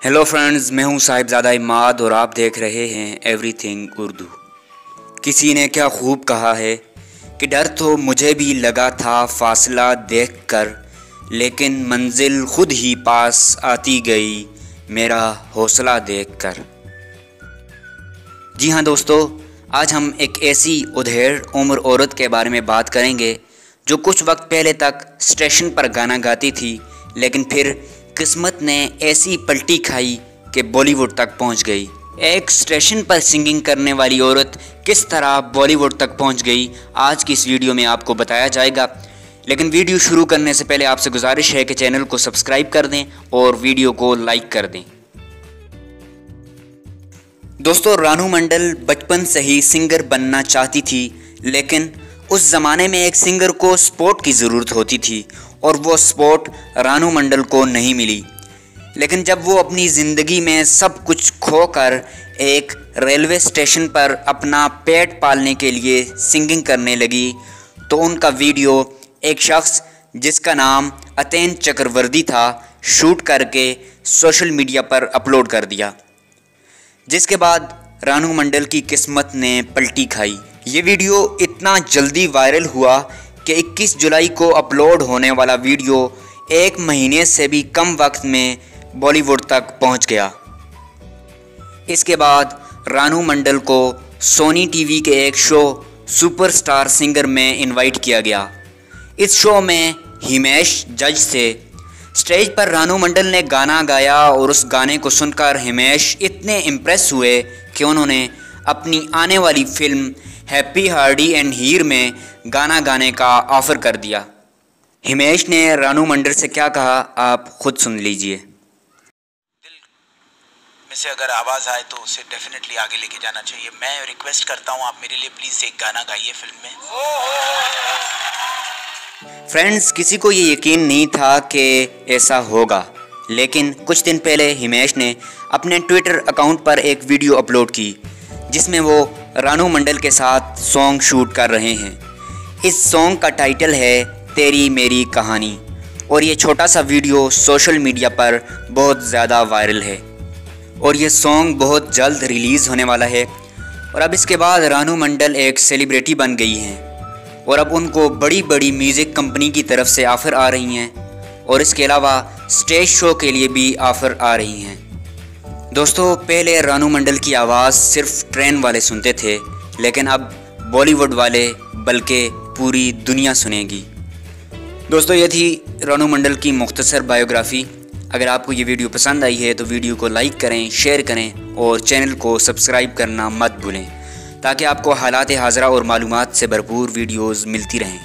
Hello friends, मैं हूं साहिबजादा इमाद और आप देख रहे हैं एवरीथिंग उर्दू। किसी ने क्या खूब कहा है कि डर तो मुझे भी लगा था फासला देखकर, लेकिन मंजिल खुद ही पास आती गई मेरा हौसला देखकर। जी हाँ दोस्तों, आज हम एक ऐसी उधेड़ उम्र औरत के बारे में बात करेंगे जो कुछ वक्त पहले तक स्टेशन पर गाना गाती थी, लेकिन फिर किस्मत ने ऐसी पलटी खाई कि बॉलीवुड तक पहुंच गई। एक स्टेशन पर सिंगिंग करने वाली औरत किस तरह बॉलीवुड तक पहुंच गई, आज की इस वीडियो में आपको बताया जाएगा। लेकिन वीडियो शुरू करने से पहले आपसे गुजारिश है कि चैनल को सब्सक्राइब कर दें और वीडियो को लाइक कर दें। दोस्तों, रानू मंडल बचपन से ही सिंगर बनना चाहती थी, लेकिन उस ज़माने में एक सिंगर को सपोर्ट की ज़रूरत होती थी और वो सपोर्ट रानू मंडल को नहीं मिली। लेकिन जब वो अपनी ज़िंदगी में सब कुछ खोकर एक रेलवे स्टेशन पर अपना पेट पालने के लिए सिंगिंग करने लगी, तो उनका वीडियो एक शख्स जिसका नाम अतेन चक्रवर्ती था शूट करके सोशल मीडिया पर अपलोड कर दिया, जिसके बाद रानू मंडल की किस्मत ने पलटी खाई। ये वीडियो इतना जल्दी वायरल हुआ कि 21 जुलाई को अपलोड होने वाला वीडियो 1 महीने से भी कम वक्त में बॉलीवुड तक पहुंच गया। इसके बाद रानू मंडल को सोनी टीवी के एक शो सुपरस्टार सिंगर में इनवाइट किया गया। इस शो में हिमेश जज थे। स्टेज पर रानू मंडल ने गाना गाया और उस गाने को सुनकर हिमेश इतने इम्प्रेस हुए कि उन्होंने अपनी आने वाली फिल्म हैप्पी हार्डी एंड हीर में गाना गाने का ऑफ़र कर दिया। हिमेश ने रानू मंडल से क्या कहा, आप खुद सुन लीजिए। दिल में से अगर आवाज़ आए तो उसे डेफिनेटली आगे लेके जाना चाहिए। मैं रिक्वेस्ट करता हूँ, आप मेरे लिए प्लीज़ एक गाना गाइए फिल्म में। फ्रेंड्स, किसी को ये यकीन नहीं था कि ऐसा होगा, लेकिन कुछ दिन पहले हिमेश ने अपने ट्विटर अकाउंट पर एक वीडियो अपलोड की जिसमें वो रानू मंडल के साथ सॉन्ग शूट कर रहे हैं। इस सॉन्ग का टाइटल है तेरी मेरी कहानी और ये छोटा सा वीडियो सोशल मीडिया पर बहुत ज़्यादा वायरल है और ये सॉन्ग बहुत जल्द रिलीज़ होने वाला है। और अब इसके बाद रानू मंडल एक सेलिब्रिटी बन गई हैं और अब उनको बड़ी बड़ी म्यूज़िक कंपनी की तरफ से ऑफ़र आ रही हैं और इसके अलावा स्टेज शो के लिए भी ऑफ़र आ रही हैं। दोस्तों, पहले रानू मंडल की आवाज़ सिर्फ ट्रेन वाले सुनते थे, लेकिन अब बॉलीवुड वाले बल्कि पूरी दुनिया सुनेगी। दोस्तों, ये थी रानू मंडल की मुख्तसर बायोग्राफ़ी। अगर आपको ये वीडियो पसंद आई है तो वीडियो को लाइक करें, शेयर करें और चैनल को सब्सक्राइब करना मत भूलें, ताकि आपको हालात हाज़रा और मालूमात से भरपूर वीडियोज़ मिलती रहें।